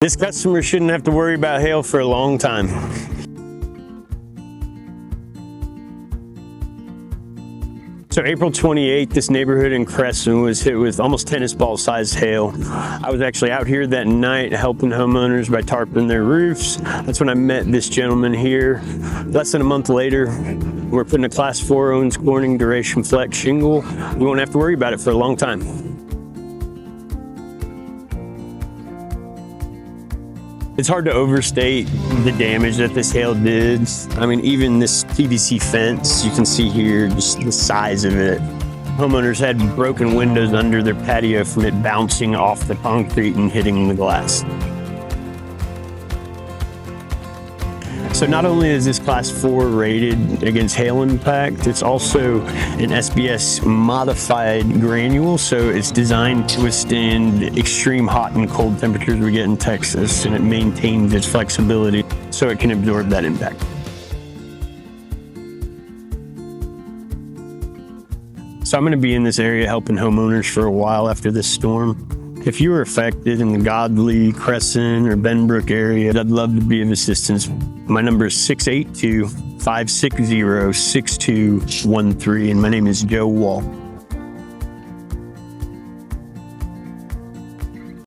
This customer shouldn't have to worry about hail for a long time. So April 28th, this neighborhood in Cresson was hit with almost tennis ball sized hail. I was actually out here that night helping homeowners by tarping their roofs. That's when I met this gentleman here. Less than a month later, we're putting a class 4 Owens Corning Duration Flex shingle. We won't have to worry about it for a long time. It's hard to overstate the damage that this hail did. I mean, even this PVC fence, you can see here just the size of it. Homeowners had broken windows under their patio from it bouncing off the concrete and hitting the glass. So not only is this class 4 rated against hail impact, it's also an SBS modified granule, so it's designed to withstand extreme hot and cold temperatures we get in Texas, and it maintains its flexibility so it can absorb that impact. So I'm going to be in this area helping homeowners for a while after this storm. If you were affected in the Godley, Cresson, or Benbrook area, I'd love to be of assistance. My number is 682-560-6213, and my name is Joe Wall.